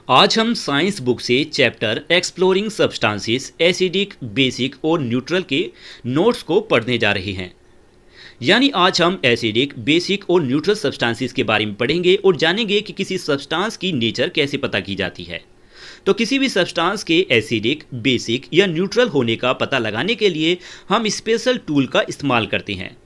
आज हम science book से chapter exploring substances acidic, basic और न्यूट्रल के नोट्स को पढ़ने जा रहे हैं। यानी आज हम एसिडिक, बेसिक और न्यूट्रल सब्सटेंसेस के बारे में पढ़ेंगे और जानेंगे कि किसी सब्सटेंस की नेचर कैसे पता की जाती है। तो किसी भी सब्सटेंस के एसिडिक, बेसिक या न्यूट्रल होने का पता लगाने के लिए हम स्पेशल टूल का इस्तेमाल करते हैं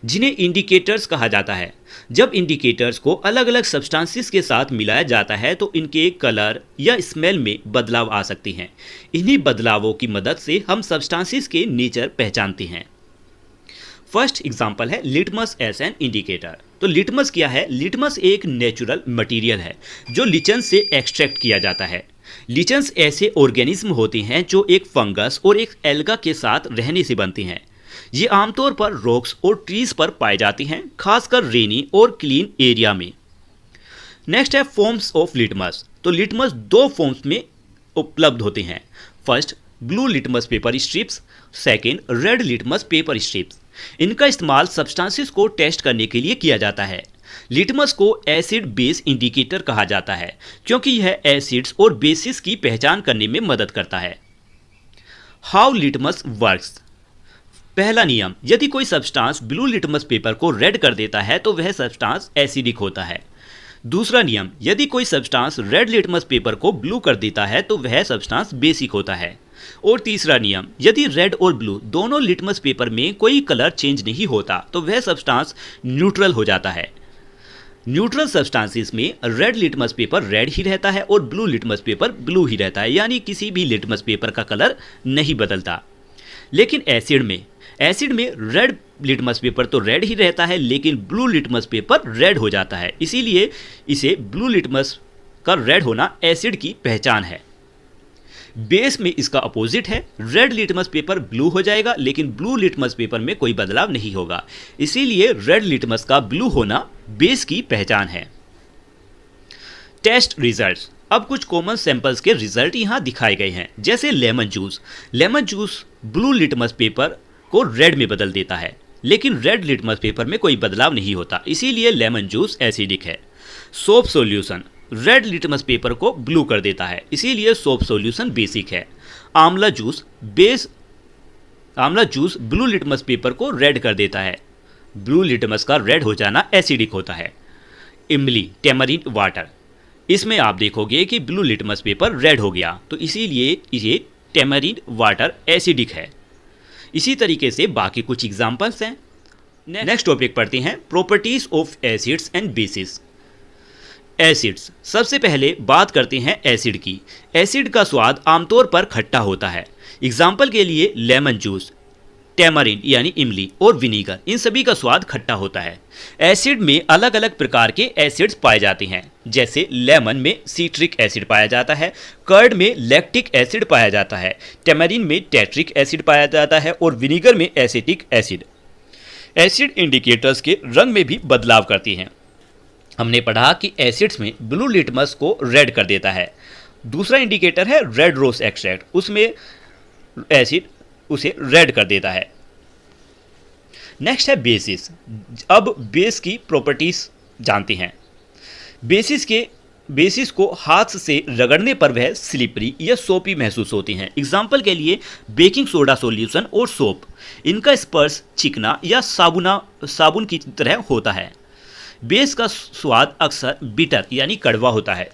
जिन्हें इंडिकेटर्स कहा जाता है। जब इंडिकेटर्स को अलग अलग सब्सटेंसेस के साथ मिलाया जाता है तो इनके कलर या स्मेल में बदलाव आ सकते हैं। इन्हीं बदलावों की मदद से हम सब्सटेंसेस के नेचर पहचानते हैं। फर्स्ट एग्जांपल है लिटमस एज एन इंडिकेटर। तो लिटमस क्या है? लिटमस एक नेचुरल मटेरियल है जो लिचन से एक्सट्रैक्ट किया जाता है। लिचन्स ऐसे ऑर्गेनिज्म होते हैं जो एक फंगस और एक एल्गा के साथ रहने से बनते हैं। ये आमतौर पर रॉक्स और ट्रीज पर पाए जाते हैं, खासकर रेनी और क्लीन एरिया में। नेक्स्ट है फॉर्म्स ऑफ लिटमस। तो लिटमस दो फॉर्म्स में उपलब्ध होते हैं। First blue litmus paper strips, second red litmus paper strips. इनका इस्तेमाल सब्सटेंसेस को टेस्ट करने के लिए किया जाता है। लिटमस को एसिड बेस इंडिकेटर कहा जाता है क्योंकि यह एसिड्स और बेसिस की पहचान करने में मदद करता है। How litmus works. पहला नियम, यदि कोई सब्सटेंस ब्लू लिटमस पेपर को रेड कर देता है तो वह सब्सटेंस एसिडिक होता है। दूसरा नियम, यदि कोई सब्सटेंस रेड लिटमस पेपर को ब्लू कर देता है तो वह सब्सटेंस बेसिक होता है। और तीसरा नियम, यदि रेड और ब्लू दोनों लिटमस पेपर में कोई कलर चेंज नहीं होता तो वह सब्सटेंस न्यूट्रल हो जाता है। न्यूट्रल सब्सटेंसेस में रेड लिटमस पेपर रेड ही रहता है और ब्लू लिटमस पेपर ब्लू ही रहता है, यानी किसी भी लिटमस पेपर का कलर नहीं बदलता। लेकिन एसिड में रेड लिटमस पेपर तो रेड ही रहता है लेकिन ब्लू लिटमस पेपर रेड हो जाता है। इसीलिए इसे ब्लू लिटमस का रेड होना एसिड की पहचान है। बेस में इसका अपोजिट है, रेड लिटमस पेपर ब्लू हो जाएगा लेकिन ब्लू लिटमस पेपर में कोई बदलाव नहीं होगा। इसीलिए रेड लिटमस का ब्लू होना बेस की पहचान है। Test results. अब कुछ कॉमन सैंपल्स के रिजल्ट यहाँ दिखाए गए हैं, जैसे lemon juice. Lemon juice blue litmus paper को रेड में बदल देता है लेकिन रेड लिटमस पेपर में कोई बदलाव नहीं होता, इसीलिए लेमन जूस एसिडिक है। Soap solution red litmus paper को ब्लू कर देता है, इसीलिए सोप सॉल्यूशन बेसिक है। आंवला जूस ब्लू लिटमस पेपर को रेड कर देता है, ब्लू लिटमस का रेड हो जाना एसिडिक होता है। इमली टेमरिन वाटर, इसमें आप देखोगे कि ब्लू लिटमस पेपर रेड हो गया तो इसीलिए ये टेमरिन वाटर एसिडिक है। इसी तरीके से बाकी कुछ एग्जाम्पल्स हैं। नेक्स्ट टॉपिक पढ़ते हैं, properties of acids and bases. Acids, सबसे पहले बात करते हैं एसिड की। एसिड का स्वाद आमतौर पर खट्टा होता है। एग्जाम्पल के लिए लेमन जूस, टेमरिन यानी इमली और विनीगर, इन सभी का स्वाद खट्टा होता है। एसिड में अलग अलग प्रकार के एसिड्स पाए जाते हैं, जैसे लेमन में सिट्रिक एसिड पाया जाता है, कर्ड में लैक्टिक एसिड पाया जाता है, टेमरिन में टेट्रिक एसिड पाया जाता है और विनीगर में एसिटिक एसिड। एसिड इंडिकेटर्स के रंग में भी बदलाव करती हैं। हमने पढ़ा कि एसिड्स में ब्लू लिटमस को रेड कर देता है। दूसरा इंडिकेटर है रेड रोज एक्सट्रैक्ट, उसमें एसिड उसे रेड कर देता है। नेक्स्ट है बेसिस। अब बेस की प्रॉपर्टीज जानते हैं। बेसिस को हाथ से रगड़ने पर वह स्लिपरी या सोपी महसूस होती हैं। एग्जाम्पल के लिए बेकिंग सोडा सॉल्यूशन और सोप, इनका स्पर्श चिकना या साबुन की तरह होता है। बेस का स्वाद अक्सर बिटर यानी कड़वा होता है,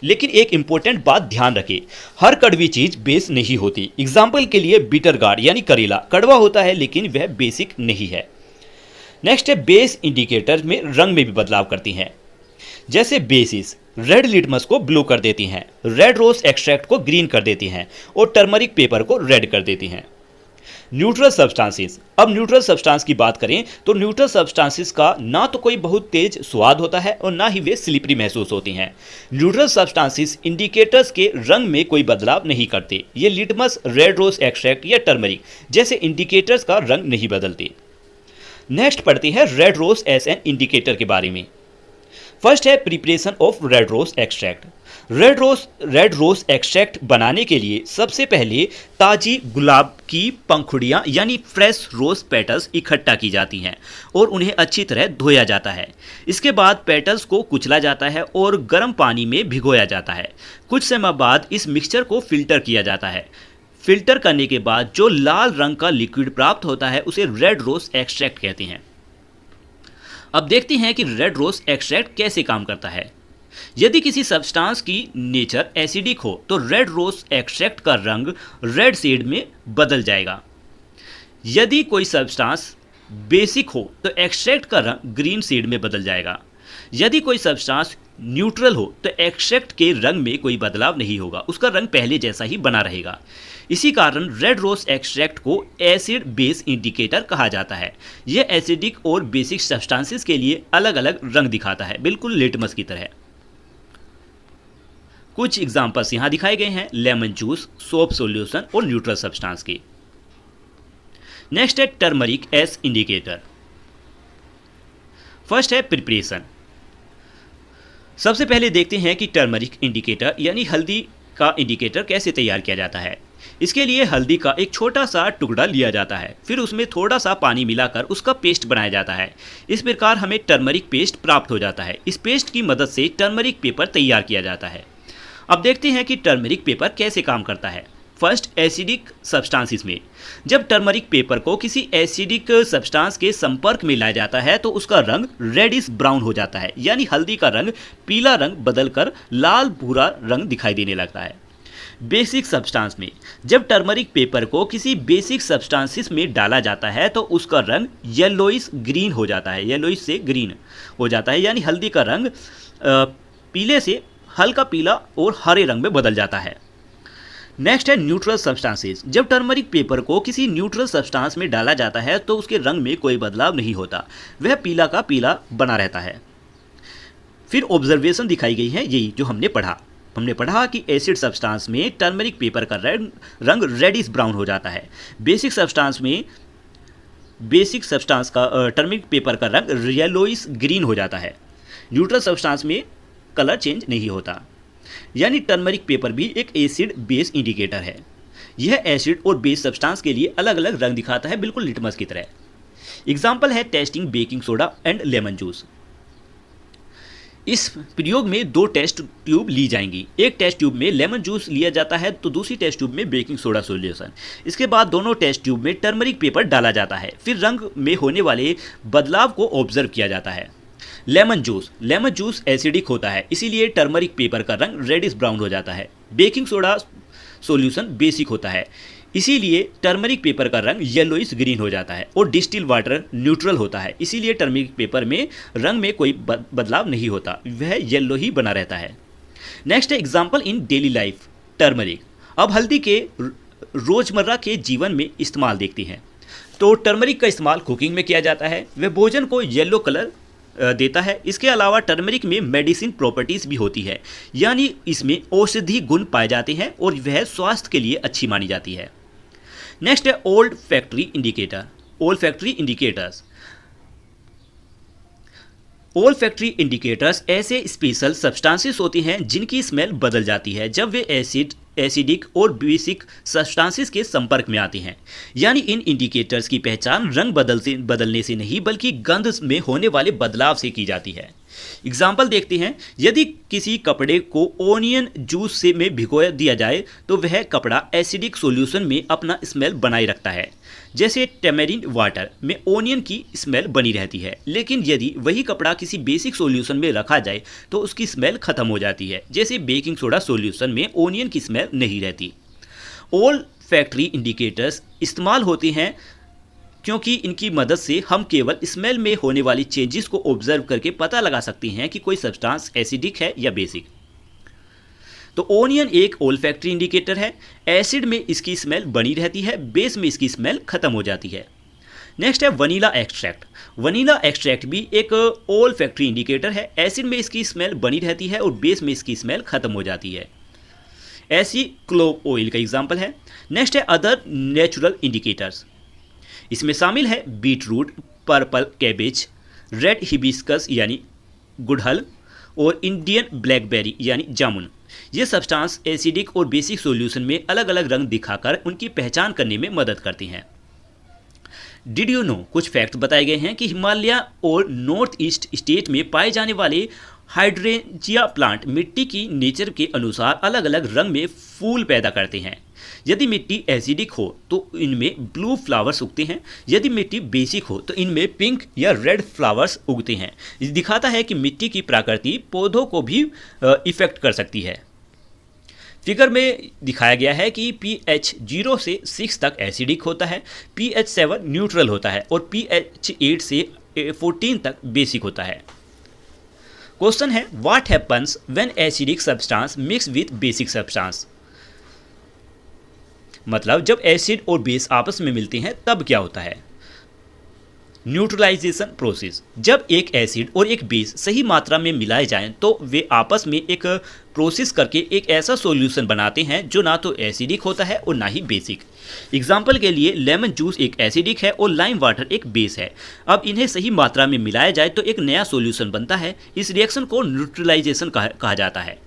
लेकिन एक इम्पोर्टेंट बात ध्यान रखें, हर कड़वी चीज बेस नहीं होती। एग्जाम्पल के लिए बीटर गार्ड यानी करेला कड़वा होता है लेकिन वह बेसिक नहीं है। नेक्स्ट है बेस इंडिकेटर में रंग में भी बदलाव करती हैं, जैसे बेसिस रेड लिटमस को ब्लू कर देती हैं, रेड रोज एक्सट्रैक्ट को ग्रीन कर देती हैं और टर्मरिक पेपर को रेड कर देती हैं। Neutral substances. अब न्यूट्रल सब्सटेंस की बात करें तो न्यूट्रल सब्सटेंसेस का ना तो कोई बहुत तेज स्वाद होता है और ना ही वे स्लिपरी महसूस होती हैं। न्यूट्रल सब्सटेंसेस इंडिकेटर्स के रंग में कोई बदलाव नहीं करते। ये लिटमस, रेड रोज एक्सट्रैक्ट या टर्मरिक जैसे इंडिकेटर्स का रंग नहीं बदलते। नेक्स्ट पढ़ते हैं red rose as an indicator के बारे में। फर्स्ट है preparation of red rose extract. Red rose extract बनाने के लिए सबसे पहले ताजी गुलाब की पंखुड़ियाँ यानी फ्रेश रोज पेटल्स इकट्ठा की जाती हैं और उन्हें अच्छी तरह धोया जाता है। इसके बाद पेटल्स को कुचला जाता है और गर्म पानी में भिगोया जाता है। कुछ समय बाद इस मिक्सचर को फिल्टर किया जाता है। फिल्टर करने के बाद जो लाल रंग का लिक्विड प्राप्त होता है उसे रेड रोज एक्सट्रैक्ट कहते हैं। अब देखते हैं कि रेड रोज एक्सट्रैक्ट कैसे काम करता है। यदि किसी सब्सटेंस की नेचर एसिडिक हो तो रेड रोज एक्सट्रैक्ट का रंग रेड शेड में बदल जाएगा। यदि कोई सब्सटेंस बेसिक हो तो एक्सट्रैक्ट का रंग ग्रीन शेड में बदल जाएगा। यदि कोई सब्सटेंस न्यूट्रल हो तो एक्सट्रैक्ट के रंग में कोई बदलाव नहीं होगा, उसका रंग पहले जैसा ही बना रहेगा। इसी कारण रेड रोज एक्सट्रैक्ट को एसिड बेस इंडिकेटर कहा जाता है। यह एसिडिक और बेसिक सब्सटेंसेस के लिए अलग अलग रंग दिखाता है, बिल्कुल लिटमस की तरह। कुछ एग्जाम्पल्स यहाँ दिखाए गए हैं लेमन जूस, सोप सॉल्यूशन और न्यूट्रल सब्सटेंस की। नेक्स्ट है टर्मरिक एस इंडिकेटर। फर्स्ट है प्रिपरेशन। सबसे पहले देखते हैं कि टर्मरिक इंडिकेटर यानी हल्दी का इंडिकेटर कैसे तैयार किया जाता है। इसके लिए हल्दी का एक छोटा सा टुकड़ा लिया जाता है, फिर उसमें थोड़ा सा पानी मिलाकर उसका पेस्ट बनाया जाता है। इस प्रकार हमें टर्मरिक पेस्ट प्राप्त हो जाता है। इस पेस्ट की मदद से टर्मरिक पेपर तैयार किया जाता है। अब देखते हैं कि टर्मरिक पेपर कैसे काम करता है। फर्स्ट, एसिडिक सब्सटेंसेस में जब टर्मरिक पेपर को किसी एसिडिक सब्सटेंस के संपर्क में लाया जाता है तो उसका रंग रेडिश ब्राउन हो जाता है, यानी हल्दी का रंग पीला रंग बदलकर लाल भूरा रंग दिखाई देने लगता है। बेसिक सब्सटेंस में जब टर्मरिक पेपर को किसी बेसिक सब्सटेंसेस में डाला जाता है तो उसका रंग येलोइश ग्रीन हो जाता है, येलोइश से ग्रीन हो जाता है, यानी हल्दी का रंग पीले से हल्का पीला और हरे रंग में बदल जाता है। नेक्स्ट है न्यूट्रल सब्सटेंसेस। जब टर्मरिक पेपर को किसी न्यूट्रल सब्सटेंस में डाला जाता है तो उसके रंग में कोई बदलाव नहीं होता, वह पीला का पीला बना रहता है। फिर ऑब्जर्वेशन दिखाई गई है, यही जो हमने पढ़ा कि एसिड सब्सटेंस में टर्मरिक पेपर का रंग रेडिश ब्राउन हो जाता है। बेसिक सब्सटेंस का टर्मरिक पेपर का रंग येलोइश ग्रीन हो जाता है। न्यूट्रल सब्सटेंस में कलर चेंज नहीं होता, यानी टर्मरिक पेपर भी एक एसिड बेस इंडिकेटर है। यह एसिड और बेस सब्सटेंस के लिए अलग अलग रंग दिखाता है, बिल्कुल लिटमस की तरह। एग्जाम्पल है testing baking soda and lemon juice. इस प्रयोग में 2 टेस्ट ट्यूब ली जाएंगी। एक टेस्ट ट्यूब में लेमन जूस लिया जाता है तो दूसरी टेस्ट ट्यूब में बेकिंग सोडा सॉल्यूशन। इसके बाद दोनों टेस्ट ट्यूब में टर्मरिक पेपर डाला जाता है, फिर रंग में होने वाले बदलाव को ऑब्जर्व किया जाता है। लेमन जूस एसिडिक होता है, इसीलिए टर्मरिक पेपर का रंग रेडिश ब्राउन हो जाता है। बेकिंग सोडा सॉल्यूशन बेसिक होता है, इसीलिए टर्मरिक पेपर का रंग येलोइश ग्रीन हो जाता है। और डिस्टिल वाटर न्यूट्रल होता है, इसीलिए टर्मरिक पेपर में रंग में कोई बदलाव नहीं होता, वह येलो ही बना रहता है। नेक्स्ट है example in daily life turmeric. अब हल्दी के रोजमर्रा के जीवन में इस्तेमाल देखते हैं। तो टर्मरिक का इस्तेमाल कुकिंग में किया जाता है, वह भोजन को येलो कलर देता है। इसके अलावा टर्मरिक में मेडिसिन प्रॉपर्टीज भी होती है, यानी इसमें औषधि गुण पाए जाते हैं और वह स्वास्थ्य के लिए अच्छी मानी जाती है। नेक्स्ट है ओल्ड फैक्ट्री इंडिकेटर्स ऐसे स्पेशल सब्सटेंसेस होते हैं जिनकी स्मेल बदल जाती है जब वे एसिडिक और बेसिक सब्सटेंसेस के संपर्क में आते हैं। यानी इन इंडिकेटर्स की पहचान रंग बदलने से नहीं बल्कि गंध में होने वाले बदलाव से की जाती है। एग्जाम्पल देखते हैं, यदि किसी कपड़े को ओनियन जूस से में भिगो दिया जाए तो वह कपड़ा एसिडिक सॉल्यूशन में अपना स्मेल बनाए रखता है, जैसे टैमरिंड वाटर में ओनियन की स्मेल बनी रहती है। लेकिन यदि वही कपड़ा किसी बेसिक सॉल्यूशन में रखा जाए तो उसकी स्मेल खत्म हो जाती है, जैसे बेकिंग सोडा सॉल्यूशन में ओनियन की स्मेल नहीं रहती। ऑल फैक्ट्री इंडिकेटर्स इस्तेमाल होते हैं क्योंकि इनकी मदद से हम केवल स्मेल में होने वाली चेंजेस को ऑब्जर्व करके पता लगा सकते हैं कि कोई सब्सटेंस एसिडिक है या बेसिक। तो ओनियन एक ओल्फैक्टरी इंडिकेटर है, एसिड में इसकी स्मेल बनी रहती है, बेस में इसकी स्मेल खत्म हो जाती है। नेक्स्ट है वनीला एक्सट्रैक्ट भी एक ओल्फैक्टरी इंडिकेटर है, एसिड में इसकी स्मेल बनी रहती है और बेस में इसकी स्मेल खत्म हो जाती है। ऐसी क्लोव ऑयल का एग्जाम्पल है। नेक्स्ट है अदर नेचुरल इंडिकेटर्स, इसमें शामिल है beet root, purple cabbage, red hibiscus यानी गुड़हल, और इंडियन ब्लैकबेरी यानी जामुन। ये सब्सटेंस एसिडिक और बेसिक सॉल्यूशन में अलग अलग रंग दिखाकर उनकी पहचान करने में मदद करती हैं। डिड यू नो, कुछ फैक्ट बताए गए हैं कि हिमालय और नॉर्थ ईस्ट स्टेट में पाए जाने वाले हाइड्रेंजिया प्लांट मिट्टी की नेचर के अनुसार अलग अलग रंग में फूल पैदा करते हैं। यदि मिट्टी एसिडिक हो तो इनमें ब्लू फ्लावर्स उगते हैं, यदि मिट्टी बेसिक हो तो इनमें पिंक या रेड फ्लावर्स उगते हैं। ये दिखाता है कि मिट्टी की प्रकृति पौधों को भी इफेक्ट कर सकती है। फिगर में दिखाया गया है कि pH 0 से 6 तक एसिडिक होता है, pH 7 न्यूट्रल होता है और pH 8 से 14 तक बेसिक होता है। क्वेश्चन है, what happens when acidic substance mix with basic substance. मतलब जब एसिड और बेस आपस में मिलते हैं तब क्या होता है। न्यूट्रलाइजेशन प्रोसेस, जब एक एसिड और एक बेस सही मात्रा में मिलाए जाएं तो वे आपस में एक प्रोसेस करके एक ऐसा सॉल्यूशन बनाते हैं जो ना तो एसिडिक होता है और ना ही बेसिक। एग्जाम्पल के लिए लेमन जूस एक एसिडिक है और लाइम वाटर एक बेस है। अब इन्हें सही मात्रा में मिलाया जाए तो एक नया सॉल्यूशन बनता है। इस रिएक्शन को न्यूट्रलाइजेशन कहा जाता है।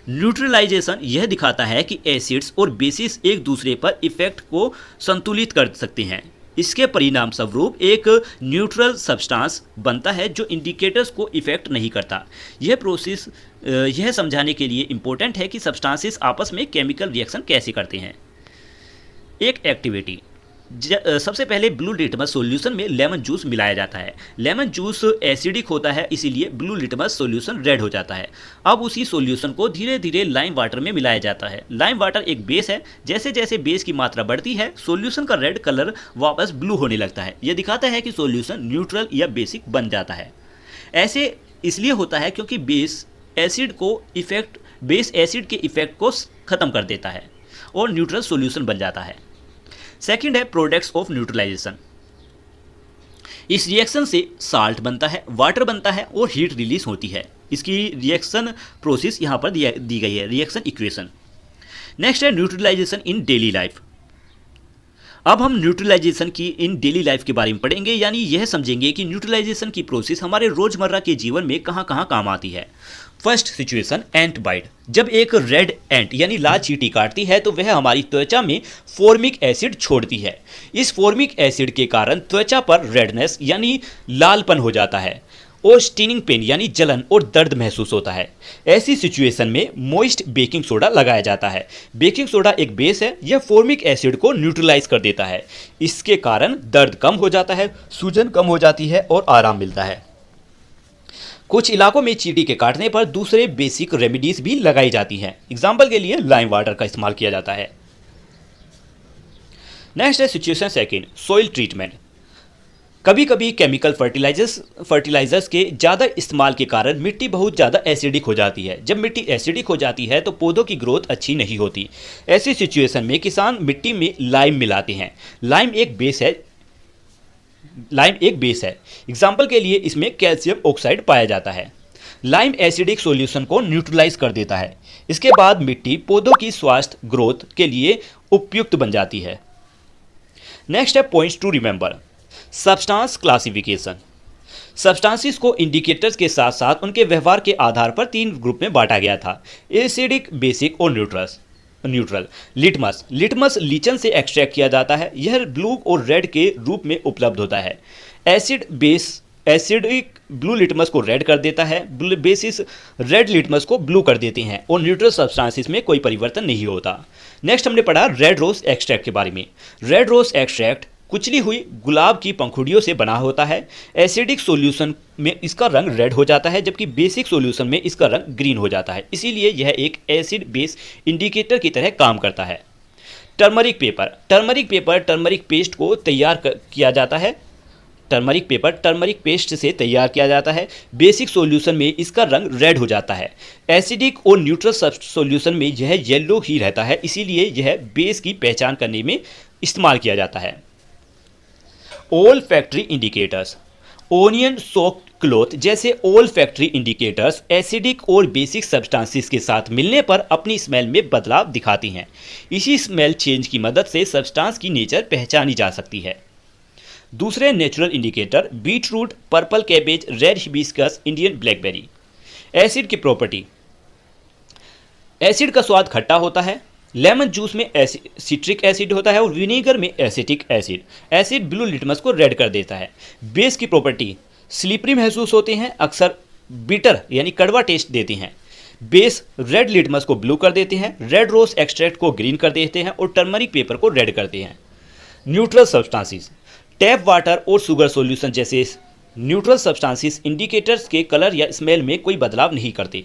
न्यूट्रलाइजेशन यह दिखाता है कि एसिड्स और बेसिस एक दूसरे पर इफेक्ट को संतुलित कर सकते हैं। इसके परिणाम स्वरूप एक न्यूट्रल सब्सटेंस बनता है जो इंडिकेटर्स को इफेक्ट नहीं करता। यह प्रोसेस यह समझाने के लिए इम्पोर्टेंट है कि सब्सटेंसेस आपस में केमिकल रिएक्शन कैसे करते हैं। एक एक्टिविटी, सबसे पहले ब्लू लिटमस सॉल्यूशन में लेमन जूस मिलाया जाता है। लेमन जूस एसिडिक होता है, इसीलिए ब्लू लिटमस सॉल्यूशन रेड हो जाता है। अब उसी सॉल्यूशन को धीरे धीरे लाइम वाटर में मिलाया जाता है। लाइम वाटर एक बेस है, जैसे जैसे बेस की मात्रा बढ़ती है सॉल्यूशन का रेड कलर वापस ब्लू होने लगता है। यह दिखाता है कि सॉल्यूशन न्यूट्रल या बेसिक बन जाता है। ऐसे इसलिए होता है क्योंकि बेस एसिड के इफेक्ट को ख़त्म कर देता है और न्यूट्रल सॉल्यूशन बन जाता है। सेकंड है प्रोडक्ट्स ऑफ न्यूट्रलाइजेशन। इस रिएक्शन से साल्ट बनता है, वाटर बनता है और हीट रिलीज होती है। इसकी रिएक्शन प्रोसेस यहाँ पर दी गई है, रिएक्शन इक्वेशन। नेक्स्ट है न्यूट्रलाइजेशन इन डेली लाइफ। अब हम न्यूट्रलाइजेशन की इन डेली लाइफ के बारे में पढ़ेंगे, यानी यह समझेंगे कि न्यूट्रलाइजेशन की प्रोसेस हमारे रोजमर्रा के जीवन में कहाँ कहाँ काम आती है। फर्स्ट सिचुएशन, एंट बाइट। जब एक रेड एंट यानी लाल चींटी काटती है तो वह हमारी त्वचा में फॉर्मिक एसिड छोड़ती है। इस फॉर्मिक एसिड के कारण त्वचा पर रेडनेस यानी लालपन हो जाता है और स्टिंगिंग पेन यानी जलन और दर्द महसूस होता है। ऐसी सिचुएशन में मोइस्ट बेकिंग सोडा लगाया जाता है। बेकिंग सोडा एक बेस है, यह फॉर्मिक एसिड को न्यूट्रलाइज कर देता है। इसके कारण दर्द कम हो जाता है, सूजन कम हो जाती है और आराम मिलता है। कुछ इलाकों में चींटी के काटने पर दूसरे बेसिक रेमेडीज भी लगाई जाती हैं। एग्जाम्पल के लिए लाइम वाटर का इस्तेमाल किया जाता है। नेक्स्ट है सिचुएशन सेकंड, सॉइल ट्रीटमेंट। कभी कभी केमिकल फर्टिलाइजर्स के ज़्यादा इस्तेमाल के कारण मिट्टी बहुत ज़्यादा एसिडिक हो जाती है। जब मिट्टी एसिडिक हो जाती है तो पौधों की ग्रोथ अच्छी नहीं होती। ऐसी सिचुएशन में किसान मिट्टी में लाइम मिलाते हैं। लाइम एक बेस है। एग्जाम्पल के लिए इसमें कैल्शियम ऑक्साइड पाया जाता है। लाइम एसिडिक सॉल्यूशन को न्यूट्रलाइज कर देता है। इसके बाद मिट्टी पौधों की स्वास्थ्य ग्रोथ के लिए उपयुक्त बन जाती है। नेक्स्ट है points to remember. Substance classification. Substances को इंडिकेटर्स के साथ साथ उनके व्यवहार के आधार पर 3 ग्रुप में बांटा गया था, एसिडिक, बेसिक और न्यूट्रल। लिटमस लीचन से एक्सट्रैक्ट किया जाता है। यह ब्लू और रेड के रूप में उपलब्ध होता है। एसिडिक ब्लू लिटमस को रेड कर देता है, बेसिस रेड लिटमस को ब्लू कर देते हैं और न्यूट्रल सब्सटेंसेस में कोई परिवर्तन नहीं होता। नेक्स्ट हमने पढ़ा रेड रोज एक्सट्रैक्ट के बारे में। रेड रोज एक्सट्रैक्ट कुचली हुई गुलाब की पंखुड़ियों से बना होता है। एसिडिक सॉल्यूशन में इसका रंग रेड हो जाता है, जबकि बेसिक सॉल्यूशन में इसका रंग ग्रीन हो जाता है। इसीलिए यह एक एसिड बेस इंडिकेटर की तरह काम करता है। टर्मरिक पेपर टर्मरिक पेस्ट को तैयार किया जाता है। टर्मरिक पेस्ट से तैयार किया जाता है। बेसिक सॉल्यूशन में इसका रंग रेड हो जाता है। एसिडिक और न्यूट्रल सॉल्यूशन में यह येलो ही रहता है, इसीलिए यह बेस की पहचान करने में इस्तेमाल किया जाता है। All factory indicators. Onion soaked cloth जैसे ऑल फैक्ट्री इंडिकेटर्स एसिडिक और बेसिक सब्सटेंसेस के साथ मिलने पर अपनी स्मेल में बदलाव दिखाती हैं। इसी स्मेल चेंज की मदद से सब्सटेंस की नेचर पहचानी जा सकती है। दूसरे natural indicator beet root, purple cabbage, red hibiscus, Indian blackberry. Acid की प्रॉपर्टी। एसिड का स्वाद खट्टा होता है। लेमन जूस में सिट्रिक एसिड होता है और विनेगर में acetic acid. Acid blue litmus को रेड कर देता है। बेस की प्रॉपर्टी, स्लिपरी महसूस होते हैं, अक्सर बिटर यानी कड़वा टेस्ट देते हैं। बेस रेड लिटमस को ब्लू कर देते हैं, रेड रोज एक्सट्रैक्ट को ग्रीन कर देते हैं और टर्मरिक पेपर को रेड करते हैं। न्यूट्रल सब्सटेंसेस, टैप वाटर और शुगर सॉल्यूशन जैसे न्यूट्रल सब्सटेंसेस इंडिकेटर्स के कलर या स्मेल में कोई बदलाव नहीं करते।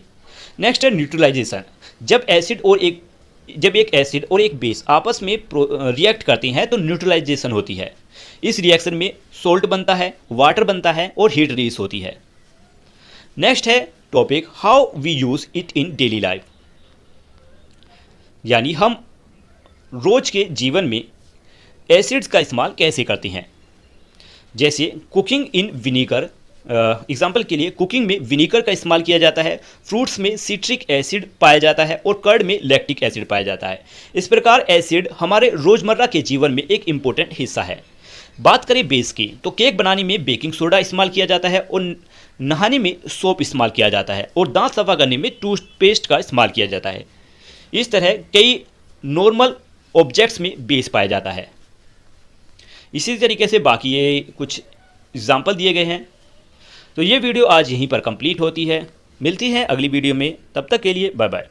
नेक्स्ट है न्यूट्रलाइजेशन। जब एक एसिड और एक बेस आपस में रिएक्ट करते हैं तो न्यूट्रलाइजेशन होती है। इस रिएक्शन में सोल्ट बनता है, वाटर बनता है और हीट रिलीज होती है। नेक्स्ट है topic how we use it in daily life, यानी हम रोज के जीवन में एसिड्स का इस्तेमाल कैसे करते हैं। जैसे कुकिंग इन विनीगर, एग्जाम्पल के लिए कुकिंग में विनीगर का इस्तेमाल किया जाता है। फ्रूट्स में सिट्रिक एसिड पाया जाता है और कर्ड में लैक्टिक एसिड पाया जाता है। इस प्रकार एसिड हमारे रोज़मर्रा के जीवन में एक इम्पोर्टेंट हिस्सा है। बात करें बेस की तो केक बनाने में बेकिंग सोडा इस्तेमाल किया जाता है और नहाने में सोप इस्तेमाल किया जाता है और दांत सफ़ा करने में टूथपेस्ट का इस्तेमाल किया जाता है। इस तरह कई नॉर्मल ऑब्जेक्ट्स में बेस पाया जाता है। इसी तरीके से बाकी ये कुछ एग्जाम्पल दिए गए हैं। तो ये वीडियो आज यहीं पर कंप्लीट होती है। मिलती है अगली वीडियो में, तब तक के लिए बाय बाय।